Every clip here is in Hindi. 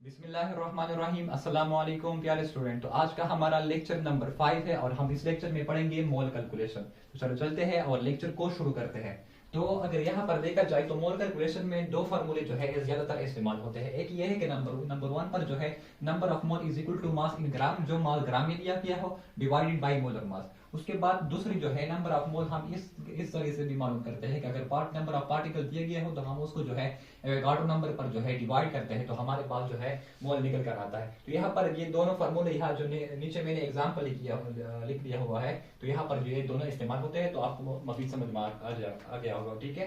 बिस्मिल्लाहिर्रहमानिर्रहीम। अस्सलाम वालेकुम प्यारे स्टूडेंट। तो आज का हमारा लेक्चर नंबर 5 है और हम इस लेक्चर में पढ़ेंगे मोल कैलकुलेशन। तो चलो चलते हैं और लेक्चर को शुरू करते हैं। तो अगर यहाँ पर देखा जाए तो मोल कैलकुलेशन में दो फार्मूले जो है ज्यादातर इस्तेमाल होते हैं। एक ये है कि नंबर वन पर जो है number of mole is equal to mass in gram, जो मास ग्राम में दिया गया हो, डिवाइडेड बाई मोलर मास। उसके बाद दूसरी जो है नंबर ऑफ मोल हम इस तरह से भी मालूम करते हैं कि अगर नंबर ऑफ पार्टिकल दिए गए हो तो हम उसको जो है एवोगाड्रो नंबर पर जो है डिवाइड करते हैं तो हमारे पास जो है मोल निकल कर आता है। तो यहाँ पर ये दोनों फार्मूले यहाँ जो नीचे मैंने एग्जाम्पल लिख दिया हुआ है, तो यहाँ पर जो ये दोनों इस्तेमाल होते हैं तो आपको मजीद समझ में आ गया होगा। ठीक है,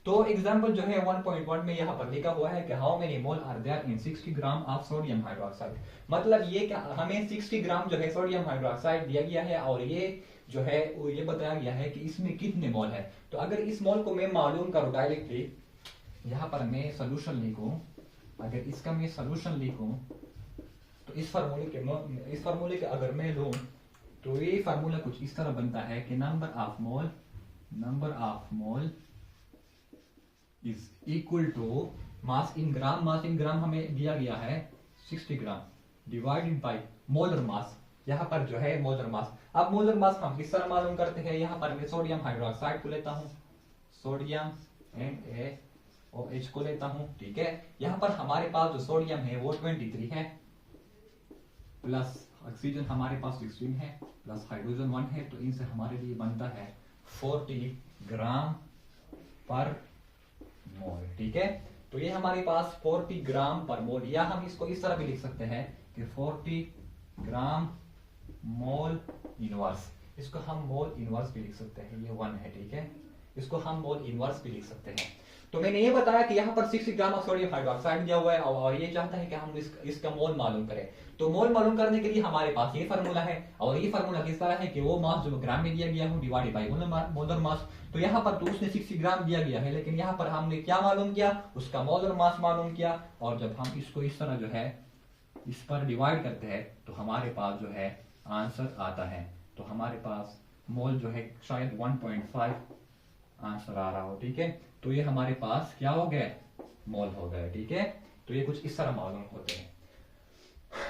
तो एग्जाम्पल जो है 1.1 में यहाँ पर लिखा हुआ है कि how many mole are there in 60 gram of sodium hydroxide. मतलब ये कि हमें 60 ग्राम जो है सोडियम हाइड्रोक्साइड दिया गया है और ये जो है ये बताया गया है कि इसमें कितने मोल है। तो अगर इस मोल को मैं मालूम करूँ डायरेक्टली, यहाँ पर मैं सोल्यूशन लिखूं, अगर इसका मैं सोल्यूशन लिखूं तो इस फार्मूले के अगर मैं लूं तो ये फार्मूला कुछ इस तरह बनता है कि number of mole is equal to mass in gram. Mass in gram हमें दिया गया है 60 gram divided by molar mass. यहाँ पर जो है मोलर मास। अब मोलर मास हम किस तरह मालूम करते हैं, यहाँ पर मैं सोडियम हाइड्रोक्साइड को लेता हूँ, सोडियम NaOH को लेता हूं। ठीक है, यहाँ पर हमारे पास जो सोडियम है वो 23 है, प्लस ऑक्सीजन हमारे पास 16 है, प्लस हाइड्रोजन 1 है, तो इनसे हमारे लिए बनता है 40 ग्राम पर मोल। ठीक है, तो ये हमारे पास 40 ग्राम पर मोल, या हम इसको इस तरह भी लिख सकते हैं कि 40 ग्राम मोल इनवर्स। इसको हम मोल इनवर्स भी लिख सकते हैं, ये 1 है। ठीक है, इसको हम मोल इनवर्स भी लिख सकते हैं। तो मैंने ये बताया कि यहाँ पर 60 ग्राम ऑफ सोडियम हाइड्रोक्साइड दिया हुआ है और ये चाहता है कि हम इसका मोल मालूम करें। तो मोल मालूम करने के लिए हमारे पास ये फार्मूला है और ये फार्मूला किस तरह है कि वो मास जो ग्राम में दिया गया हो डिवाइडेड बाय मोलर मास। तो यहाँ पर तो उसने 60 ग्राम दिया गया है, लेकिन यहाँ पर हमने क्या मालूम किया, उसका मोलर मास मालूम किया। और जब हम इसको इस तरह जो है इस पर डिवाइड करते हैं तो हमारे पास जो है आंसर आता है। तो हमारे पास मोल जो है शायद 1.5 आंसर आ रहा हो। ठीक है, तो ये हमारे पास क्या हो गया, मोल हो गया। ठीक है, तो ये कुछ इस तरह मालूम होते हैं।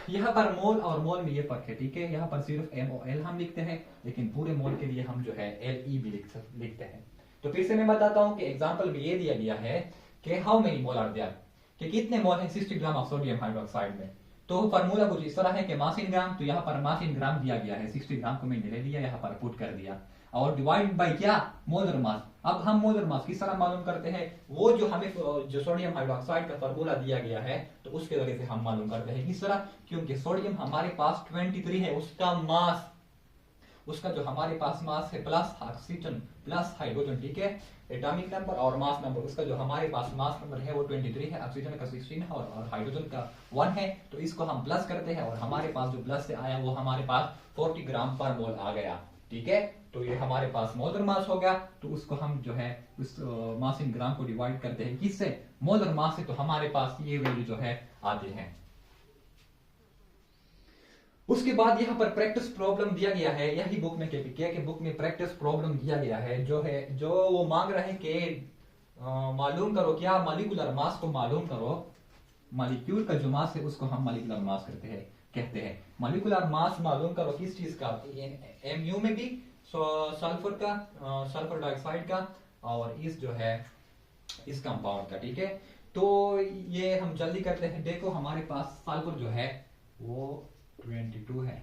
यहाँ पर मोल और मोल में ये फर्क है। ठीक है, यहाँ पर सिर्फ MOL हम लिखते हैं, लेकिन पूरे मोल के लिए हम जो है LE भी लिखते हैं। तो फिर से मैं बताता हूँ कि एग्जाम्पल में ये दिया गया है कि how many mole are there, कि कितने मोल है 60 ग्राम ऑफ सोडियम हाइड्रोक्साइड में। तो फार्मूला कुछ इस तरह है कि मास इन ग्राम, तो यहाँ पर मास इन ग्राम दिया गया है, 60 ग्राम को मैंने ले लिया, यहाँ पर पुट कर दिया, और डिवाइड बाय क्या, मोलर मास। अब हम मोलर मास किस तरह मालूम करते हैं, वो जो हमें जो सोडियम हाइड्रोक्साइड का फार्मूला दिया गया है तो उसके जरिए से हम मालूम करते हैं। किस तरह, क्योंकि सोडियम हमारे पास 23 है, उसका मास, उसका जो हमारे पास मास है प्लस ऑक्सीजन प्लस हाइड्रोजन। ठीक है, एटॉमिक नंबर और मास नंबर, उसका जो हमारे पास मास नंबर है वो 23 है, ऑक्सीजन का 16 है और हाइड्रोजन का 1 है। तो इसको हम प्लस करते हैं और हमारे पास जो प्लस से आया वो हमारे पास 40 ग्राम पर मोल आ गया। ठीक है, तो ये हमारे पास मोलर मास हो गया। तो उसको हम जो है उस मास इन ग्राम को डिवाइड करते हैं किससे, मोलर मास से, तो हमारे पास ये वैल्यू जो है आती है। उसके बाद यहाँ पर प्रैक्टिस प्रॉब्लम दिया गया है, यही बुक में के बुक में प्रैक्टिस प्रॉब्लम दिया गया है, जो वो मांग रहे हैं कि मालूम करो क्या, मॉलिक्यूलर मास को मालूम करो। मॉलिक्यूल का जो मास है उसको हम मॉलिक्यूलर मास कहते हैं। मॉलिक्यूलर मास मालूम करो किस चीज का, MU में भी सल्फर का, सल्फर डाइऑक्साइड का, और इस जो है इस कंपाउंड का। ठीक है, तो ये हम जल्दी करते हैं। देखो हमारे पास सल्फर जो है वो 22 है,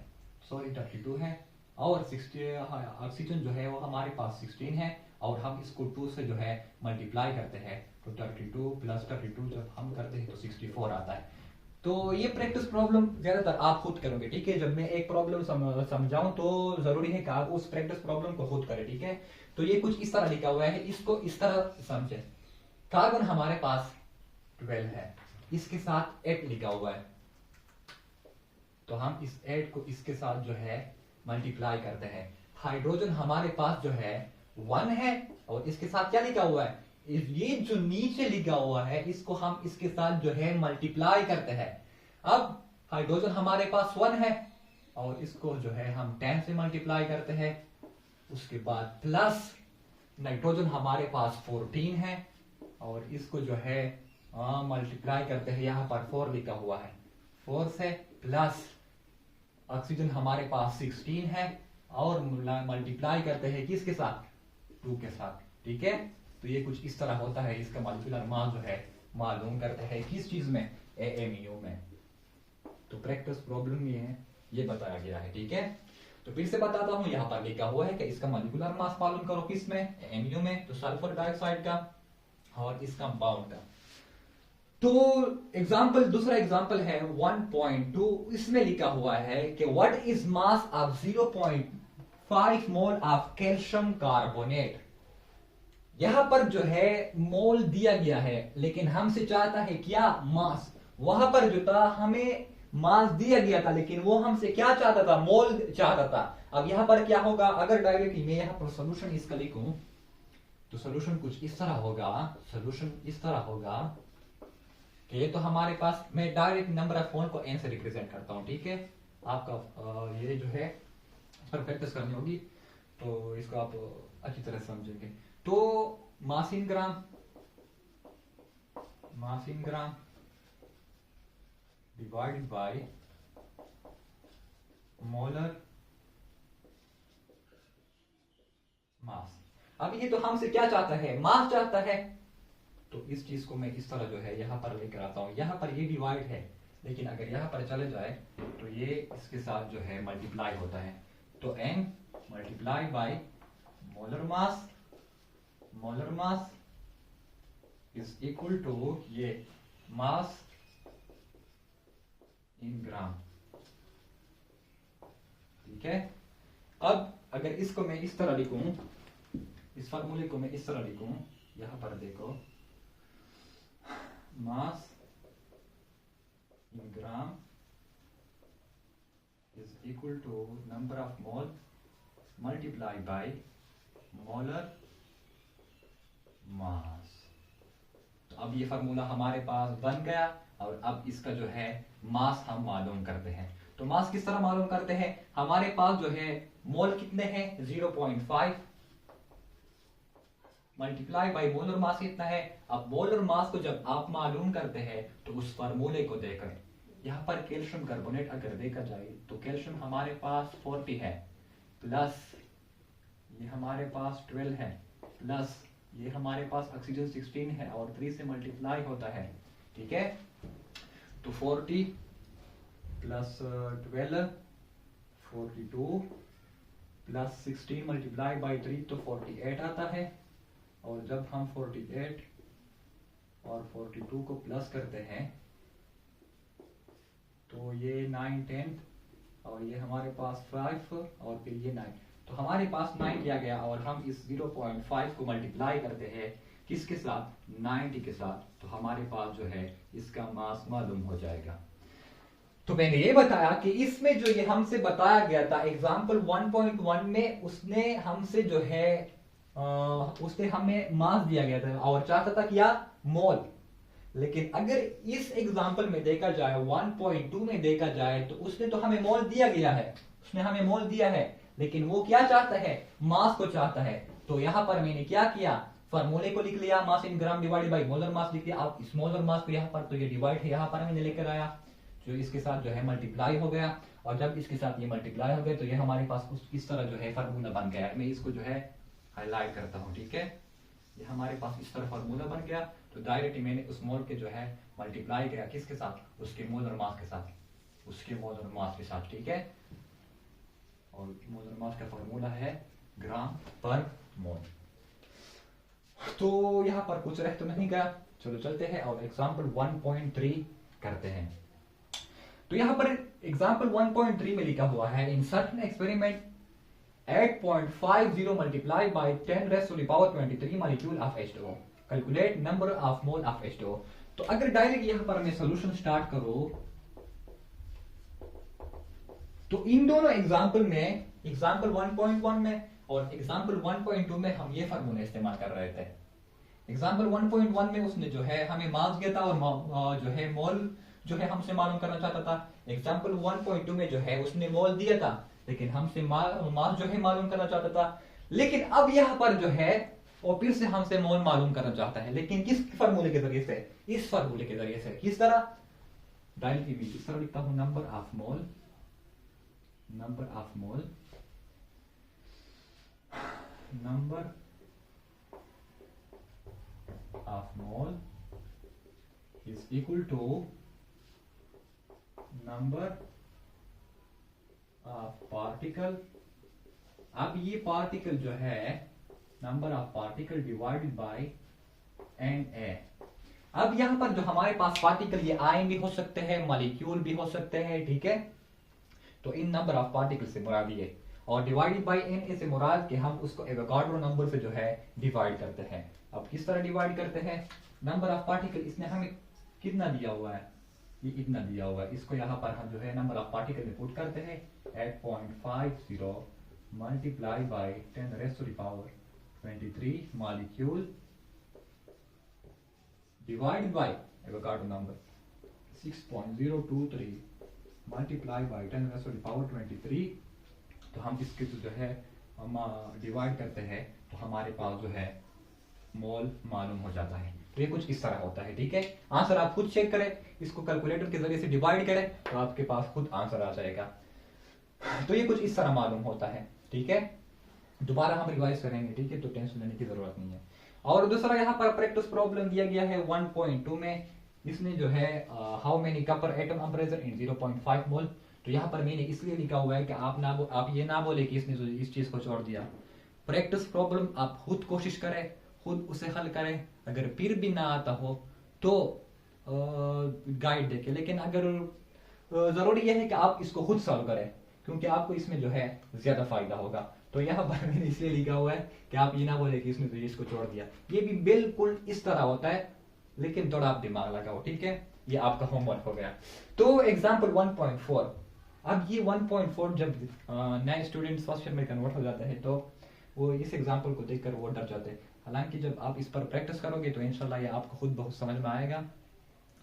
सॉरी 32 है, और 60 ऑक्सीजन जो है वो हमारे पास 16 है, और हम इसको 2 से जो है मल्टीप्लाई करते हैं तो 32 प्लस 32 जब हम करते हैं तो 64 आता है। तो ये प्रैक्टिस प्रॉब्लम ज्यादातर आप खुद करोगे। ठीक है, जब मैं एक प्रॉब्लम समझाऊं तो जरूरी है कि आप उस प्रैक्टिस प्रॉब्लम को खुद करें। ठीक है, तो ये कुछ इस तरह लिखा हुआ है, इसको इस तरह समझे। कार्बन हमारे पास 12 है, इसके साथ 8 लिखा हुआ है, तो हम इस 8 को इसके साथ जो है मल्टीप्लाई करते हैं। हाइड्रोजन हमारे पास जो है 1 है और इसके साथ क्या लिखा हुआ है, ये जो नीचे लिखा हुआ है इसको हम इसके साथ जो है मल्टीप्लाई करते हैं। अब हाइड्रोजन हमारे पास 1 है और इसको जो है हम 10 से मल्टीप्लाई करते हैं। उसके बाद प्लस नाइट्रोजन हमारे पास 14 है और इसको जो है मल्टीप्लाई करते हैं, यहाँ पर 4 लिखा हुआ है, फोर्स है प्लस ऑक्सीजन हमारे पास 16 है और मल्टीप्लाई करते हैं किसके साथ, 2 के साथ। ठीक है, तो ये कुछ इस तरह होता है। इसका मॉलिक्यूलर मास जो है मालूम करते हैं किस चीज में, एएमयू में। तो प्रैक्टिस प्रॉब्लम में है ये बताया गया है। ठीक है, तो फिर से बताता हूं, यहाँ पर लिखा हुआ है कि इसका मॉलिक्यूलर मास मालूम करो किस में, एएमयू में। तो सल्फर डाइऑक्साइड का और इस कंपाउंड का। तो एग्जांपल, दूसरा एग्जांपल है 1.2। इसमें लिखा हुआ है कि what is mass of 0.5 mole of calcium carbonate. यहां पर जो है मोल दिया गया है, लेकिन हमसे चाहता है क्या, मास। वहां पर जो था हमें मास दिया गया था, लेकिन वो हमसे क्या चाहता था, मोल चाहता था। अब यहां पर क्या होगा, अगर डायरेक्टली मैं यहां पर सोल्यूशन इसका लिखूं तो सोल्यूशन कुछ इस तरह होगा। सोल्यूशन इस तरह होगा कि ये तो हमारे पास, मैं डायरेक्ट नंबर ऑफ मोल को एन से रिप्रेजेंट करता हूं। ठीक है, आपका ये जो है इस पर प्रैक्टिस करनी होगी तो इसको आप अच्छी तरह समझेंगे। तो mass in gram divided by molar mass. अब ये तो हमसे क्या चाहता है, मास चाहता है। तो इस चीज को मैं इस तरह जो है यहां पर लेकर आता हूं। यहां पर ये डिवाइड है, लेकिन अगर यहां पर चले जाए तो ये इसके साथ जो है मल्टीप्लाई होता है। तो n multiply by molar mass is equal to ये मास इन ग्राम। ठीक है, अब अगर इसको मैं इस तरह लिखूं, इस फार्मूले को मैं इस तरह लिखूं, यहां पर देखो, मास in gram is equal to number of mole multiplied by molar mass। तो अब ये फार्मूला हमारे पास बन गया और अब इसका जो है मास हम मालूम करते हैं। तो मास किस तरह मालूम करते हैं, हमारे पास जो है मोल कितने हैं 0.5 मल्टीप्लाई बाई मोलर मास कितना है। अब मोलर मास को जब आप मालूम करते हैं तो उस फार्मूले को देकर, यहां पर कैल्शियम कार्बोनेट अगर देखा जाए तो कैल्शियम हमारे पास 40 है, प्लस ये हमारे पास 12 है, प्लस ये हमारे पास ऑक्सीजन 16 है और 3 से मल्टीप्लाई होता है। ठीक है, तो 40 प्लस 12 42 प्लस 16 मल्टीप्लाई बाई 3 तो 48 आता है। और जब हम 48 और 42 को प्लस करते हैं तो ये 9 10 और ये हमारे पास 5 और फिर ये 9, तो हमारे पास 9 किया गया। और हम इस 0.5 को मल्टीप्लाई करते हैं किसके साथ, 90 के साथ, तो हमारे पास जो है इसका मास मालूम हो जाएगा। तो मैंने ये बताया कि इसमें जो ये हमसे बताया गया था एग्जाम्पल 1.1 में, उसने हमसे जो है उसने हमें मास दिया गया था और चाहता था क्या, मोल। लेकिन अगर इस एग्जाम्पल में देखा जाए 1.2 में देखा जाए तो उसने तो हमें मोल दिया गया है, उसने हमें मोल दिया है, लेकिन वो क्या चाहता है, मास को चाहता है। तो यहां पर मैंने क्या किया, फार्मूले को लिख लिया, mass in gram divided by molar mass लिख लिया। आप इस मोलर मास को यहाँ पर, तो ये डिवाइड है, यहाँ पर मैंने लेकर आया, जो इसके साथ जो है मल्टीप्लाई हो गया। और जब इसके साथ ये मल्टीप्लाई हो गए तो ये हमारे पास इस तरह जो है फार्मूला बन गया। मैं इसको जो है हाईलाइट करता हूं। ठीक है, ये हमारे पास इस तरह फार्मूला बन गया। तो डायरेक्टली मैंने उस मोल के जो है मल्टीप्लाई किया किसके साथ, उसके मोलर मास के साथ, उसके मोलर मास के साथ। ठीक है, और मोलर मास का फार्मूला है ग्राम पर मोल। तो यहां पर कुछ रह तो नहीं गया, चलो चलते हैं और एग्जांपल 1.3 करते हैं। तो यहां पर एग्जांपल 1.3 में लिखा हुआ है, in certain experiment 8.50 multiplied by 10 raised to the power 23 molecule of H2O. Calculate number of mole of H2O. तो अगर डायरेक्ट यहां पर मैं सॉल्यूशन स्टार्ट करूं तो इन दोनों एग्जांपल में, एग्जांपल 1.1 में और एग्जांपल 1.2 में हम ये फार्मूला इस्तेमाल कर रहे थे। एग्जांपल 1.1 में उसने जो है हमें मास दिया था और जो है मोल जो है हमसे मालूम करना चाहता था। एग्जांपल 1.2 में जो है उसने मोल दिया था, लेकिन हमसे मास जो है मालूम करना चाहता था। लेकिन अब यहां पर जो है वो फिर से हमसे मोल मालूम करना चाहता है, लेकिन किस फार्मूले के जरिए से, इस फार्मूले के जरिए से। किस तरह, डायरेक्टली मैं इस तरह लिखता हूं, number of mole is equal to number of particle. अब ये पार्टिकल जो है number of particle divided by Na। अब यहां पर जो हमारे पास पार्टिकल ये आयन भी हो सकते हैं, मॉलिक्यूल भी हो सकते हैं, ठीक है। तो इन नंबर ऑफ पार्टिकल से मुराद ये, और डिवाइडेड बाय Na से मुराद कि हम उसको एवोगाड्रो नंबर से जो है डिवाइड करते हैं। अब किस तरह डिवाइड करते हैं? नंबर ऑफ पार्टिकल इसने हमें कितना दिया हुआ है, ये इतना दिया हुआ है, इसको यहाँ पर हम जो है नंबर ऑफ पार्टिकल में पुट करते हैं 8.50 multiply by 10⁻23 molecule divide by Avogadro number 6.023 multiply by 10⁻23। तो हम इसके जो है हम डिवाइड करते हैं तो हमारे पास जो है मोल मालूम हो जाता है। तो ये कुछ इस तरह होता है, ठीक है। आंसर आप खुद चेक करें, इसको कैलकुलेटर के जरिए से डिवाइड करें तो आपके पास खुद आंसर आ जाएगा। तो ये कुछ इस तरह मालूम होता है, ठीक है। दोबारा हम रिवाइज करेंगे, ठीक है, तो टेंशन लेने की जरूरत नहीं है। और दूसरा यहाँ पर प्रैक्टिस प्रॉब्लम दिया गया है 1.2 में। इसने जो है हाउ मेनी कपर एटम अम्परेचर इन 0.5 मोल। तो यहाँ पर मैंने इसलिए लिखा हुआ है कि आप ये ना बोले कि इसने जो इस चीज को छोड़ दिया। प्रैक्टिस प्रॉब्लम आप खुद कोशिश करें, खुद उसे हल करें। अगर फिर भी ना आता हो तो गाइड देके, लेकिन अगर जरूरी यह है कि आप इसको खुद सॉल्व करें, क्योंकि आपको इसमें जो है ज्यादा फायदा होगा। तो यहाँ पर मैंने इसलिए लिखा हुआ है कि आप ये ना बोले कि इसने तो इसको छोड़ दिया। ये भी बिल्कुल इस तरह होता है, लेकिन थोड़ा आप दिमाग लगाओ, ठीक है। ये आपका होमवर्क हो गया। तो एग्जाम्पल 1.4। अब ये 1.4 जब नए स्टूडेंट्स फर्स्ट ईयर में कन्वर्ट हो जाते हैं तो वो इस एग्जाम्पल को देखकर वो डर जाते हैं। हालांकि जब आप इस पर प्रैक्टिस करोगे तो इंशाल्लाह ये आपको खुद बहुत समझ में आएगा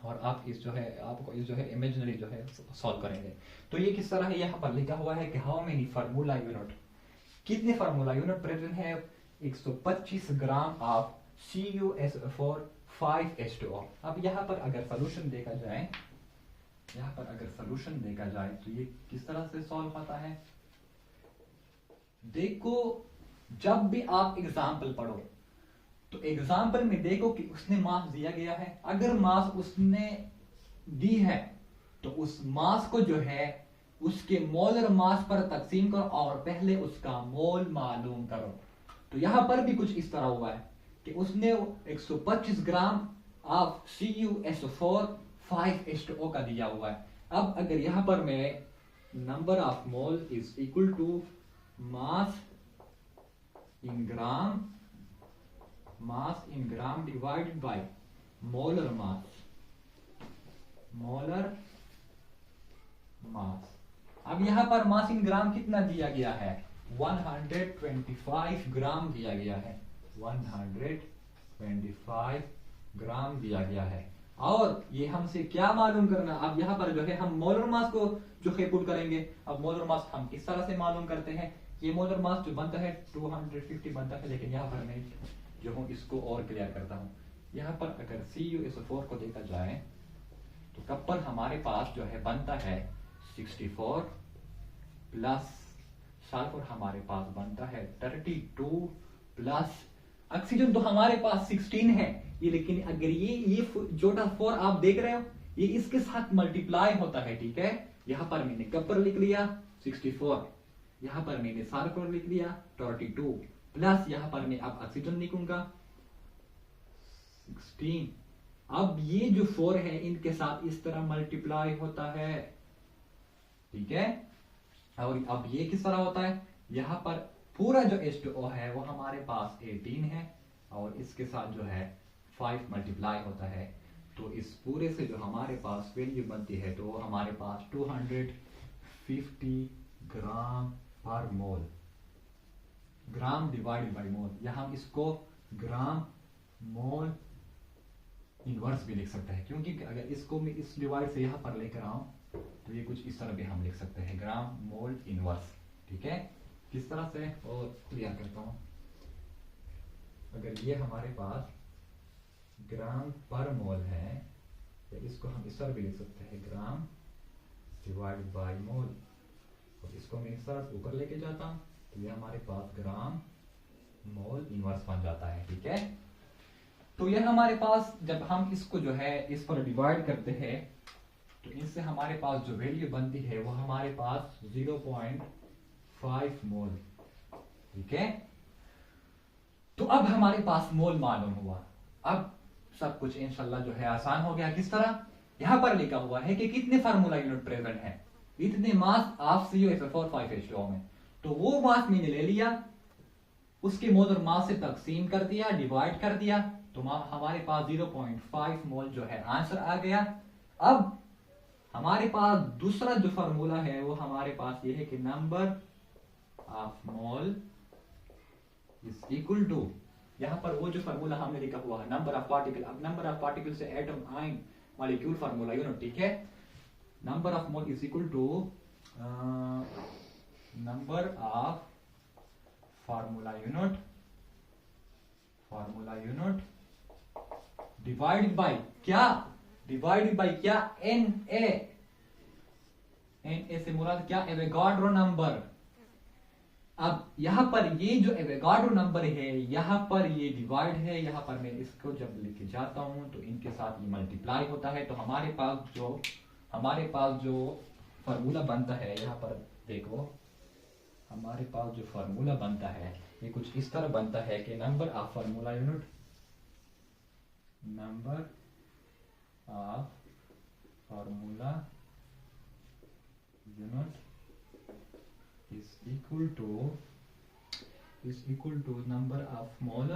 और आप इस जो है इमेजिनरी जो है सॉल्व करेंगे। तो ये किस तरह है, यहाँ पर लिखा हुआ है कि हाउ मेनी फार्मूला यूनिट, कितने फार्मूला यूनिट प्रेजेंट है 125 ग्राम ऑफ CuSO4 5H2O। अब यहाँ पर अगर सोल्यूशन देखा जाए तो ये किस तरह से सॉल्व होता है। देखो, जब भी आप एग्जाम्पल पढ़ो तो एग्जाम्पल में देखो कि उसने मास दिया गया है। अगर मास उसने दी है तो उस मास को जो है उसके मोलर मास पर तकसीम करो और पहले उसका मोल मालूम करो। तो यहां पर भी कुछ इस तरह हुआ है कि उसने 125 ग्राम ऑफ CuSO4 5H2O का दिया हुआ है। अब अगर यहां पर मैं number of mole is equal to mass in gram divided by molar mass. अब यहां पर मास इन ग्राम कितना दिया गया है, 125 ग्राम दिया गया है, 125 ग्राम दिया गया है। और ये हमसे क्या मालूम करना, अब यहाँ पर जो है हम मोलर मास को जो है पुट करेंगे। अब मोलर मास हम किस तरह से मालूम करते हैं, ये मोलर मास जो बनता है 250 बनता है, लेकिन यहाँ पर मैं जो हूँ इसको और क्लियर करता हूँ। यहाँ पर अगर CuSO4 को देखा जाए तो कपर हमारे पास जो है बनता है 64 प्लस सल्फर हमारे पास बनता है 32 प्लस ऑक्सीजन तो हमारे पास 16 है ये, लेकिन अगर ये छोटा 4 आप देख रहे हो ये इसके साथ मल्टीप्लाई होता है, ठीक है। यहाँ पर मैंने कपर लिख लिया 64, यहाँ पर मैंने सल्फर लिख लिया 32 प्लस यहाँ पर मैं अब ऑक्सीजन लिखूंगा 16। अब ये जो 4 है इनके साथ इस तरह मल्टीप्लाई होता है, ठीक है। और अब ये किस तरह होता है, यहाँ पर पूरा जो H2O है वो हमारे पास 18 है और इसके साथ जो है 5 मल्टीप्लाई होता है। तो इस पूरे से जो हमारे पास वैल्यू बनती है तो वो हमारे पास 250 ग्राम पर मोल, ग्राम डिवाइडेड बाय मोल। यहाँ इसको ग्राम मोल इनवर्स भी लिख सकते हैं, क्योंकि अगर इसको मैं इस डिवाइड से यहाँ पर लेकर आऊं तो ये कुछ इस तरह भी हम लिख सकते हैं, ग्राम मोल इनवर्स, ठीक है। किस तरह से और क्लियर करता हूं। अगर ये हमारे पास ग्राम पर मोल है या इसको हम इस तरह भी लिख सकते हैं, ग्राम डिवाइड बाय मोल, और इसको मैं इस तरह ऊपर लेके जाता हूँ तो ये हमारे पास ग्राम मोल इनवर्स बन जाता है। ठीक है, तो ये हमारे पास जब हम इसको जो है इस पर डिवाइड करते हैं तो इससे हमारे पास जो वैल्यू बनती है वो हमारे पास 0.5 मोल। ठीक है, तो अब हमारे पास मोल मालूम हुआ, अब सब कुछ इंशाल्लाह जो है आसान हो गया। किस तरह, यहां पर लिखा हुआ है कि कितने फार्मूला यूनिट प्रेजेंट है, इतने मास ऑफ CuSO4 5H2O में, तो वो मास मैंने ले लिया, उसके मोल और मास से तकसीम कर दिया, डिवाइड कर दिया, तो हमारे पास 0.5 मोल जो है आंसर आ गया। अब हमारे पास दूसरा जो फार्मूला है वो हमारे पास ये है कि number of mole is equal to, यहां पर वो जो फार्मूला हमने लिखा हुआ है नंबर ऑफ पार्टिकल, अब नंबर ऑफ पार्टिकल से atom ion molecule formula unit. ठीक है, number of mole is equal to number of formula unit divided by क्या, डिवाइडेड बाय क्या, Na से मुराद क्या, एवोगाड्रो नंबर। अब यहां पर ये जो एवोगाड्रो नंबर है यहां पर ये डिवाइड है, यहां पर मैं इसको जब लेके जाता हूं तो इनके साथ ये मल्टीप्लाई होता है, तो हमारे पास जो फार्मूला बनता है, यहां पर देखो हमारे पास जो फार्मूला बनता है ये कुछ इस तरह बनता है कि number of formula unit is equal to number of मोल,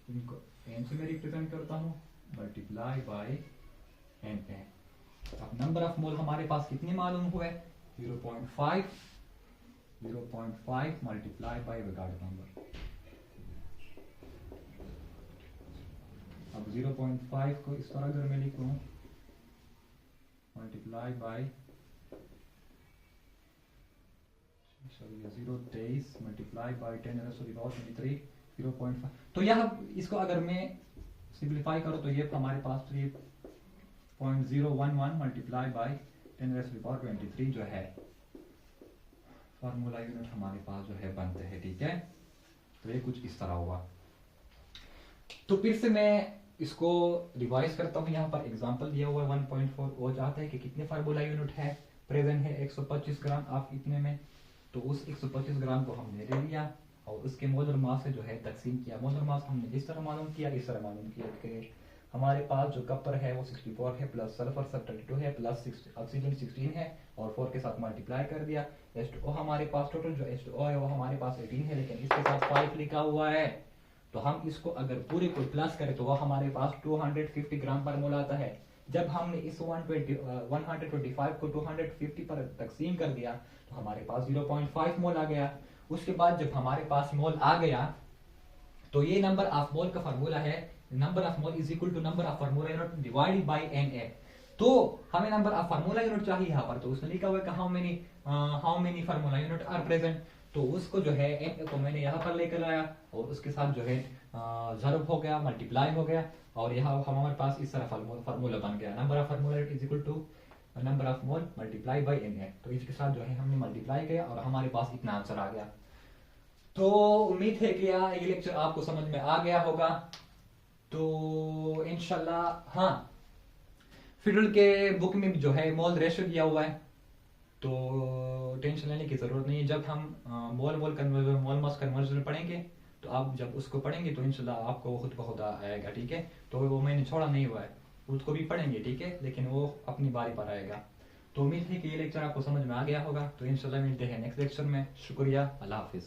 इनको n से मैं रिप्रेजेंट करता हूं, मल्टीप्लाई बाय Na। अब नंबर ऑफ मोल हमारे पास कितने मालूम हुए, 0.5 मल्टीप्लाई बाय एवोगाड्रो नंबर। अब 0.5 को इस तरह अगर मैं लिखूं, मल्टीप्लाई बाय 0.23 मल्टीप्लाई बाय 10⁻23 0.5, तो यह इसको अगर मैं सिंप्लीफाई करूं तो ये हमारे पास 3.011 मल्टीप्लाई बाय 10⁻23 जो है फार्मूला यूनिट हमारे पास जो है बनते हैं। ठीक है, तो ये कुछ इस तरह हुआ। तो फिर से मैं इसको रिवाइज करता हूँ, यहाँ पर एग्जांपल दिया हुआ है 1.4, वो चाहता है कि कितने फार्मूला यूनिट है प्रेजेंट है 125 ग्राम आप इतने में, तो उस 125 ग्राम को हमने ले लिया और उसके मोलर मास से जो है तकसीम किया। मोलर मास हमने जिस तरह मालूम किया इस तरह मालूम किया कि हमारे पास जो कपर है वो 64 है, प्लस सल्फर सब 32 है, प्लस ऑक्सीजन 16 है और 4 के साथ मल्टीप्लाई कर दिया। H2O हमारे पास टोटल जो H2O है वो हमारे पास 18 है, लेकिन इसके साथ 5 लिखा हुआ है, तो हम इसको अगर पूरे को प्लस करें तो वो हमारे पास 250 ग्राम पर मोल आता है। जब हमने इस 125 को 250 पर तकसीम कर दिया तो हमारे पास 0.5 मोल आ गया। उसके बाद जब हमारे पास मोल आ गया तो ये नंबर ऑफ मोल का फार्मूला है, number of mole is equal to number of formula unit divided by Na। तो हमें नंबर ऑफ फार्मूला यूनिट चाहिए यहाँ पर, तो उसने लिखा हुआ है कि how many formula unit are present, तो उसको जो है Na को मैंने यहाँ पर लेकर आया और उसके साथ जो है ज़रब हो गया, मल्टीप्लाई हो गया और यहाँ हमारे पास इस तरह फार्मूला बन गया, number of formula unit is equal to number of mole multiply by Na। तो इसके साथ जो है हमने मल्टीप्लाई किया और हमारे पास इतना आंसर आ गया। तो उम्मीद है कि ये लेक्चर आपको समझ में आ गया होगा। तो इंशाल्लाह हाँ, फिडल के बुक में जो है मोल रेशियो दिया हुआ है, तो टेंशन लेने की जरूरत नहीं है। जब हम मोल मास कन्वर्जन पढ़ेंगे तो आप जब उसको पढ़ेंगे तो इंशाल्लाह आपको खुद ब खुद आएगा। ठीक है, तो वो मैंने छोड़ा नहीं हुआ है, उसको भी पढ़ेंगे। ठीक है, लेकिन वो अपनी बारी पर आएगा। तो उम्मीद है कि ये लेक्चर आपको समझ में आ गया होगा। तो इंशाल्लाह मिलते हैं नेक्स्ट लेक्चर में। शुक्रिया, अल्लाह हाफिज।